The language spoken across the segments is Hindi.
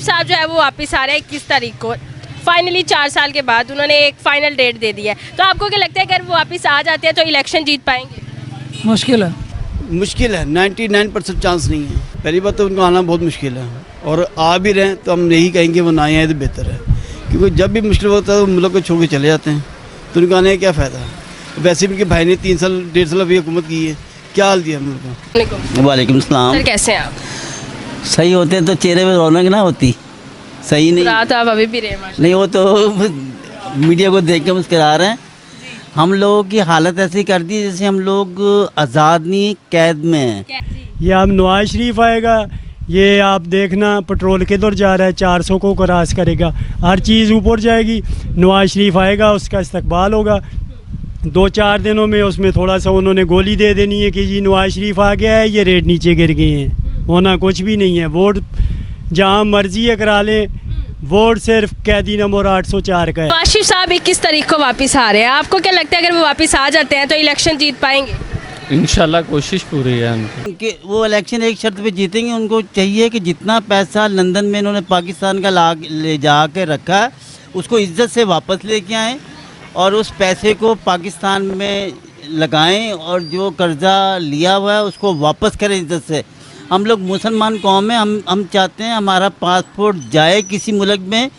साहब जो है वो वापस आ रहे हैं 21 तारीख को। फाइनली 4 साल के बाद उन्होंने एक फाइनल डेट दे दी है, तो आपको क्या लगता है अगर वो वापस आ जाते हैं तो इलेक्शन जीत पाएंगे? मुश्किल है। मुश्किल है, 99% चांस नहीं है। पहली बात तो उनको आना बहुत मुश्किल है, और आ भी रहे हैं तो हम यही कहेंगे वो ना आए तो बेहतर है, क्योंकि जब भी मुश्किल होता है तो मुल्क को छोड़ के चले जाते हैं, तो उनको आने का क्या फ़ायदा है। वैसे भी उनके भाई ने 3 साल 1.5 साल अभी हुकूमत की है, क्या हाल दिया मुल्क को। वालेकुम सलाम। सर कैसे हैं आप? सही होते तो चेहरे पे रौनक ना होती। सही नहीं रात आप अभी भी रहे माशाल्लाह। नहीं, वो तो मीडिया को देख के मुस्कुरा रहे हैं। हम लोगों की हालत ऐसी कर दी जैसे हम लोग आज़ाद नहीं कैद में हैं। ये अब नवाज शरीफ आएगा, ये आप देखना पेट्रोल किधर जा रहा है, 400 को क्रॉस करेगा, हर चीज़ ऊपर जाएगी। नवाज शरीफ आएगा, उसका इस्तकबाल होगा 2-4 दिनों में। उसमें थोड़ा सा उन्होंने गोली दे देनी है कि जी नवाज शरीफ आ गया है, ये रेट नीचे गिर गए हैं, होना कुछ भी नहीं है। वोट जहाँ मर्जी है करा लें, वोट सिर्फ कैदी नंबर 804 का है। नवाज शरीफ साहब 21 तारीख को वापस आ रहे हैं, आपको क्या लगता है अगर वो वापस आ जाते हैं तो इलेक्शन जीत पाएंगे? इंशाल्लाह कोशिश पूरी है उनकी। कि वो इलेक्शन एक शर्त पे जीतेंगे। उनको चाहिए कि जितना पैसा लंदन में इन्होंने पाकिस्तान का ले जा के रखा है उसको इज्जत से वापस लेके आएँ और उस पैसे को पाकिस्तान में लगाएं, और जो कर्ज़ा लिया हुआ है उसको वापस करें इज्जत से। हम लोग मुसलमान कौम है, हम चाहते हैं हमारा पासपोर्ट जाए किसी मुल्क में,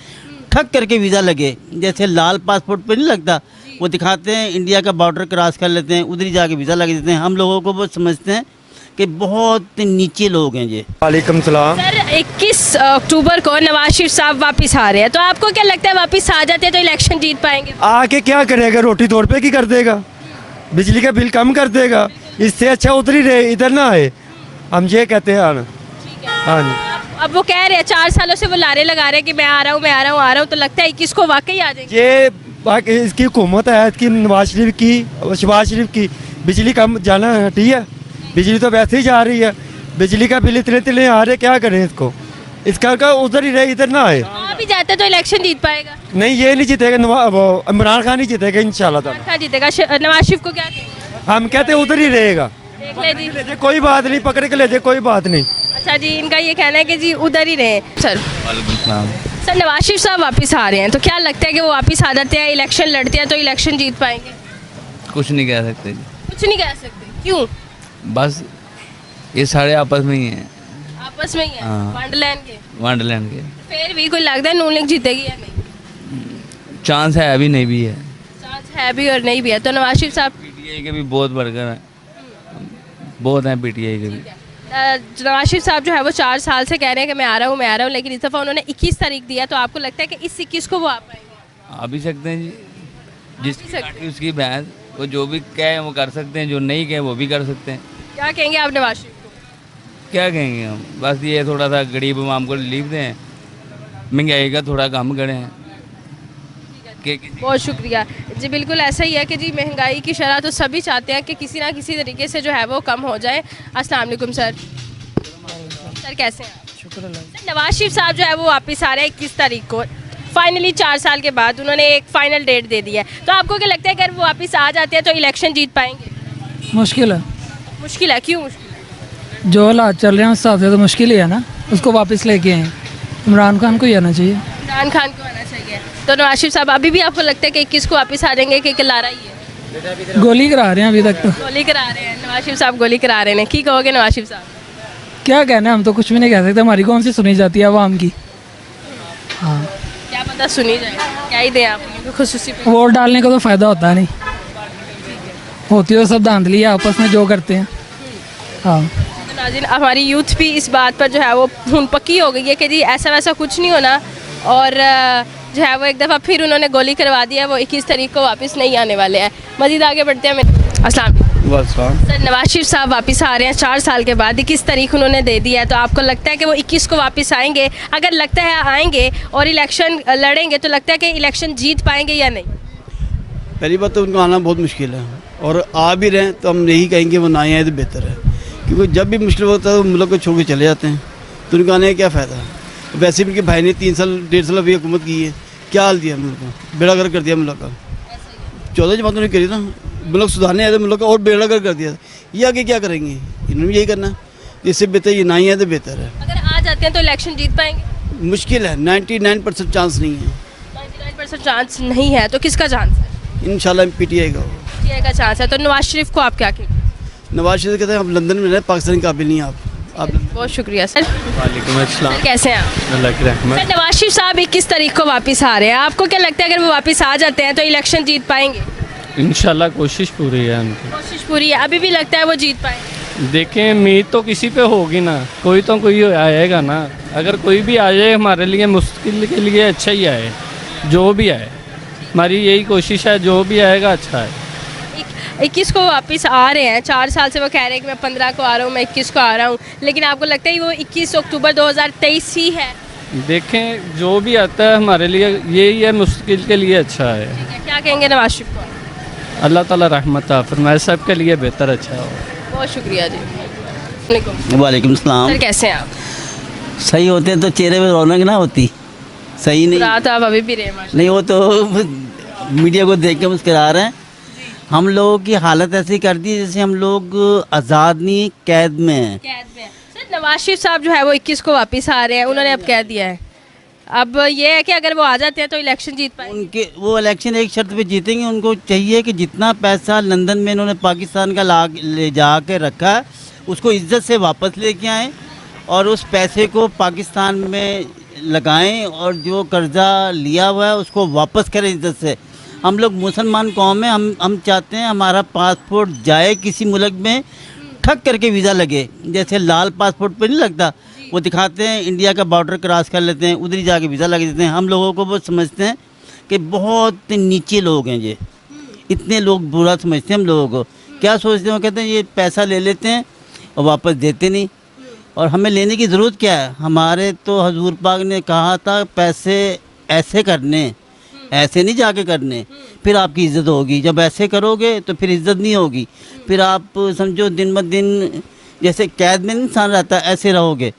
ठग करके वीज़ा लगे। जैसे लाल पासपोर्ट पे नहीं लगता, वो दिखाते हैं इंडिया का बॉर्डर क्रॉस कर लेते हैं, उधर ही जाके वीज़ा लगा देते हैं। हम लोगों को वो समझते हैं कि बहुत नीचे लोग हैं ये। वालेकुम सलाम। सर 21 अक्टूबर को नवाज शरीफ साहब वापस आ रहे हैं, तो आपको क्या लगता है वापस आ जाते हैं तो इलेक्शन जीत पाएंगे? आके क्या करेगा, रोटी तोड़ पे की कर देगा, बिजली का बिल कम कर देगा। इससे अच्छा उधर ही रहे, इधर ना आए, हम ये कहते हैं। हाँ जी। अब वो कह रहे हैं 4 सालों से वो लारे लगा रहे हैं कि मैं आ रहा हूँ, मैं आ रहा हूँ, आ रहा हूँ, तो लगता है 21 को वाकई आ जाएंगे? ये बाकी इसकी हुकूमत है कि नवाज शरीफ की, शहबाज शरीफ की बिजली कम जाना हटी है। बिजली तो वैसे ही जा रही है, बिजली का बिल इतने आ रहे, क्या करें इसको। इसका उधर ही रहे, इधर ना आए। भी जाते तो इलेक्शन जीत पाएगा? नहीं, ये नहीं जीतेगा, इमरान खान ही जीतेगा इंशाल्लाह ताला। खान जीतेगा। नवाज शरीफ को क्या कहेंगे? हम कहते हैं उधर ही रहेगा। देख ले जी। ले जाए कोई बात नहीं, पकड़ के ले जाए कोई बात नहीं। अच्छा जी, इनका ये कहना है कि जी उधर ही रहे। सर सर नवाज शरीफ साहब वापस आ रहे हैं, तो क्या लगता है कि वो वापस आ जाते हैं, इलेक्शन लड़ते हैं तो इलेक्शन जीत पाएंगे? कुछ नहीं कह सकते जी। कुछ नहीं कह सकते, क्यों? बस ये सारे आपस में ही हैं। आपस में ही है? हाँ। वंडरलैंड के। फिर भी कोई लगता है नून लीग जीतेगी या नहीं? चांस है, अभी नहीं भी है। चांस है भी और नहीं भी है, तो नवाज शरीफ साहब पीटीआई के भी बहुत वर्कर हैं, बहुत हैं पीटीआई के भी। नवाज शरीफ साहब जो है वो 4 साल से कह रहे हैं कि मैं आ रहा हूँ, लेकिन इस दफ़ा उन्होंने 21 तारीख दिया, तो आपको लगता है कि इस 21 को वो आ पाएंगे? आ भी सकते हैं जी, जिसकी पार्टी उसकी बहस, वो जो भी कहे वो कर सकते हैं, जो नहीं कहे वो भी कर सकते हैं। क्या कहेंगे आप नवाज शरीफ को? क्या कहेंगे हम, बस ये थोड़ा सा गरीब आवाम को रिलीफ दें, महंगाई का थोड़ा कम करें। बहुत शुक्रिया जी। बिल्कुल ऐसा ही है कि जी महंगाई की शरह तो सभी चाहते हैं कि किसी ना किसी तरीके से जो है वो कम हो जाए। अस्सलाम वालेकुम सर। सर कैसे हैं आप? शुक्र अल्लाह। सर नवाज शरीफ साहब जो है वो वापस आ रहे हैं 21 तारीख को। फाइनली 4 साल के बाद उन्होंने एक फाइनल डेट दे दी है, तो आपको क्या लगता है अगर वो वापस आ जाते हैं तो इलेक्शन जीत पाएंगे? मुश्किल है। मुश्किल है, क्यों मुश्किल? जो हालात चल रहे हैं उस हिसाब से तो मुश्किल ही है ना, उसको वापस लेके आए। इमरान खान को ही आना चाहिए। इमरान खान को आना चाहिए, तो नवाज शरीफ साहब अभी भी आपको लगता है कि 21 को वापस आ जाएंगे कि लारा ही है? गोली करा रहे हैं अभी तक तो। गोली करा रहे हैं नवाज शरीफ साहब, गोली करा रहे हैं। की कहोगे नवाज शरीफ साहब? क्या कहना है, हम तो कुछ भी नहीं कह सकते, हमारी कौन सी सुनी जाती है आवाम की। हाँ, क्या पता सुनी जाए, क्या ही दें आप खुसूसी पे? वोट डालने का तो फ़ायदा होता नहीं, होती तो सब धांधली है आपस में जो करते हैं। हाँ, तो नाज़रीन, हमारी यूथ भी इस बात पर जो है वो खून पक्की हो गई है कि जी ऐसा वैसा कुछ नहीं होना, और जो है वो एक दफ़ा फिर उन्होंने गोली करवा दिया, वो 21 तारीख को वापस नहीं आने वाले हैं। मज़ीद आगे बढ़ते हैं। अस्सलाम वालेकुम। सर नवाज शरीफ साहब वापस आ रहे हैं 4 साल के बाद, 21 तारीख उन्होंने दे दी है, तो आपको लगता है कि वो 21 को वापस आएंगे? अगर लगता है आएंगे और इलेक्शन लड़ेंगे तो लगता है कि इलेक्शन जीत पाएंगे या नहीं? पहली बात तो उनको आना बहुत मुश्किल है, और आ भी रहे हैं तो हम यही कहेंगे वो ना आए तो बेहतर है, क्योंकि जब भी मुश्किल होता है तो मुल्क को छोड़ के चले जाते हैं, तो उनको आने का क्या फ़ायदा है। वैसे भी उनके भाई ने 3 साल 1.5 साल अभी हुकूमत की है, क्या हाल दिया मुल्क को, बेड़ा गर्क कर दिया मुल्क का। 14 जमातों ने करी ना, मुल्क सुधारने आए थे, मुल्क का और बेड़ा गर्क कर दिया। ये आगे क्या करेंगे, इन्होंने यही करना, इससे बेहतर ये ना ही है तो बेहतर है। अगर आ जाते हैं तो इलेक्शन जीत पाएंगे? मुश्किल है, 99% चांस नहीं है। 99% चांस नहीं है, तो किसका चांस है? इंशाल्लाह पीटीआई का। पीटीआई का चांस है। तो नवाज शरीफ को आप क्या कहेंगे? नवाज शरीफ कहते हैं हम लंदन में रहे, पाकिस्तान के काबिल नहीं हैं आप बहुत शुक्रिया सर। वालेकुम अस्सलाम। सर कैसे हैं आप? अल्लाह की रहमत। सर नवाज शरीफ साहब 21 तारीख को वापस आ रहे हैं, आपको क्या लगता है अगर वो वापस आ जाते हैं तो इलेक्शन जीत पाएंगे? इंशाल्लाह कोशिश पूरी है उनकी। कोशिश पूरी है, अभी भी लगता है वो जीत पाएंगे? देखें उम्मीद तो किसी पे होगी ना, कोई तो कोई आएगा ना। अगर कोई भी आ जाए हमारे लिए मुश्किल के लिए अच्छा ही आए, जो भी आए हमारी यही कोशिश है, जो भी आएगा अच्छा है। 21 को वापस आ रहे हैं, 4 साल से वो कह रहे हैं कि मैं 15 को आ रहा हूँ, मैं 21 को आ रहा हूँ, लेकिन आपको लगता है वो 21 अक्टूबर 2023 ही है? देखें जो भी आता है हमारे लिए यही है, मुश्किल के लिए अच्छा है। ठीक है, क्या कहेंगे नवाज शरीफ को? अल्लाह ताला रहमत फरमाए, सब के लिए बेहतर अच्छा हो। बहुत शुक्रिया जी। वालेकुम। वालेकुम सलाम। सर कैसे हैं आप? सही होते हैं तो चेहरे पे रौनक ना होती, सही नहीं। रात आप अभी भी रहे माशाल्लाह। नहीं, वो तो मीडिया को देख के मुस्कुरा रहे हैं। हम लोगों की हालत ऐसी कर दी जैसे हम लोग आज़ाद नहीं, कैद में हैं। कैद में। सर नवाज शरीफ साहब जो है वो 21 को वापस आ रहे हैं, उन्होंने अब कह दिया है, अब ये है कि अगर वो आ जाते हैं तो इलेक्शन जीत पाएंगे। उनके वो इलेक्शन एक शर्त पे जीतेंगे, उनको चाहिए कि जितना पैसा लंदन में इन्होंने पाकिस्तान का ले जा के रखा है उसको इज्जत से वापस लेके आएँ और उस पैसे को पाकिस्तान में लगाएं और जो कर्जा लिया हुआ है उसको वापस करें इज्जत से। हम लोग मुसलमान कौम है, हम चाहते हैं हमारा पासपोर्ट जाए किसी मुल्क में, ठग करके वीज़ा लगे, जैसे लाल पासपोर्ट पे नहीं लगता, वो दिखाते हैं इंडिया का बॉर्डर क्रॉस कर लेते हैं, उधर ही जाके वीज़ा लगा देते हैं। हम लोगों को वो समझते हैं कि बहुत नीचे लोग हैं, ये इतने लोग बुरा समझते हैं हम लोगों को। क्या सोचते हैं, वो कहते हैं ये पैसा ले लेते हैं और वापस देते नहीं, और हमें लेने की ज़रूरत क्या है? हमारे तो हजूर पाक ने कहा था पैसे ऐसे करने, ऐसे नहीं जाके करने, फिर आपकी इज़्ज़त होगी। जब ऐसे करोगे तो फिर इज़्ज़त नहीं होगी, फिर आप समझो दिन ब दिन जैसे कैद में इंसान रहता है ऐसे रहोगे,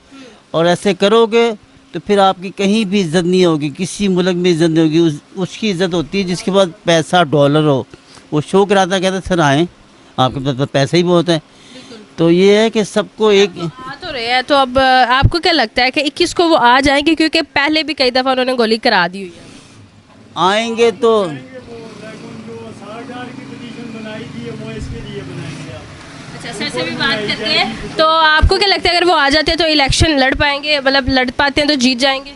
और ऐसे करोगे तो फिर आपकी कहीं भी इज़्ज़त नहीं होगी, किसी मुल्क में इज़्ज़त नहीं होगी। उसकी इज़्ज़त होती है जिसके पास पैसा डॉलर हो। वो शो कराता कहता सर आएँ, आपके पास पैसा ही बहुत है। तो ये है कि सबको एक आ तो रहे हैं, तो अब आपको क्या लगता है कि 21 को वो आ जाएंगे? क्योंकि पहले भी कई दफ़ा उन्होंने गोली करा दी हुई है। आएंगे तो अच्छा, सर से भी बात करते हैं। तो आपको क्या लगता है अगर वो आ जाते हैं तो इलेक्शन लड़ पाएंगे, मतलब लड़ पाते हैं तो जीत जाएंगे?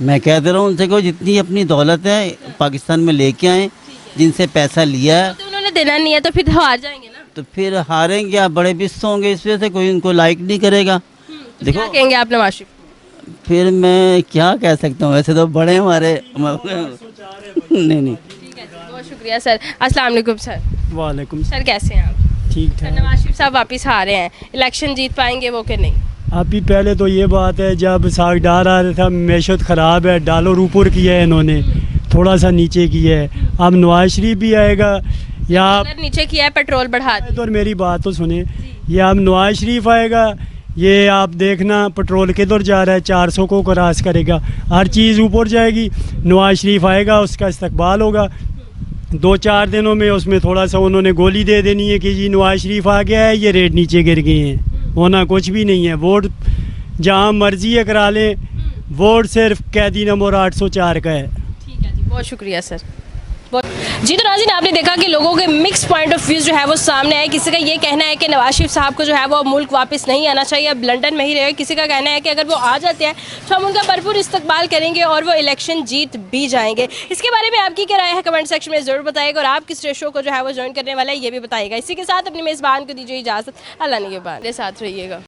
मैं कह दे रहा हूँ उनसे को जितनी अपनी दौलत है पाकिस्तान में लेके आए, जिनसे पैसा लिया है, तो उन्होंने देना नहीं है तो फिर हार जाएंगे ना। तो फिर हारेंगे, आप बड़े बिस्त होंगे, इस वजह से कोई उनको लाइक नहीं करेगा। तो देखो क्या कहेंगे आप नवाज शरीफ को? फिर मैं क्या कह सकता हूँ, वैसे तो बड़े हमारे नहीं। ठीक है, बहुत शुक्रिया सर। अस्सलाम वालेकुम सर। वालेकुम सर कैसे हैं आप? ठीक सर ठाक। नवाज शरीफ साहब वापस आ रहे हैं, इलेक्शन जीत पाएंगे वो कि नहीं? अभी पहले तो ये बात है, जब साग डाल आ रहा था मैशत ख़राब है, डॉलर ऊपर किया है इन्होंने, थोड़ा सा नीचे किया है। अब नवाज शरीफ भी आएगा या डॉलर नीचे किया है, पेट्रोल बढ़ा दिया। तो मेरी बात तो सुने, ये अब नवाज शरीफ आएगा, ये आप देखना पेट्रोल किधर जा रहा है, 400 को क्रॉस करेगा, हर चीज़ ऊपर जाएगी। नवाज शरीफ आएगा, उसका इस्तकबाल होगा 2-4 दिनों में। उसमें थोड़ा सा उन्होंने गोली दे देनी है कि जी नवाज शरीफ आ गया है, ये रेट नीचे गिर गए हैं, होना कुछ भी नहीं है। वोट जहाँ मर्जी है करा लें, वोट सिर्फ कैदी नंबर 804 का है। ठीक है जी, बहुत शुक्रिया सर। जी तो नाज़रीन, आपने देखा कि लोगों के मिक्स पॉइंट ऑफ व्यूज़ जो है वो सामने आए। किसी का ये कहना है कि नवाज शरीफ साहब को जो है वो मुल्क वापस नहीं आना चाहिए, अब लंदन में ही रहे। किसी का कहना है कि अगर वो आ जाते हैं तो हम उनका भरपूर इस्तकबाल करेंगे और वो इलेक्शन जीत भी जाएंगे। इसके बारे में आपकी क्या राय है कमेंट सेक्शन में ज़रूर बताइएगा, और आप किस रेशो को जो है वो ज्वाइन करने वाला है ये भी बताइएगा। इसी के साथ अपनी मेज़बान को दीजिए इजाज़त। अल्लाह निगहबान, मेरे साथ रहिएगा।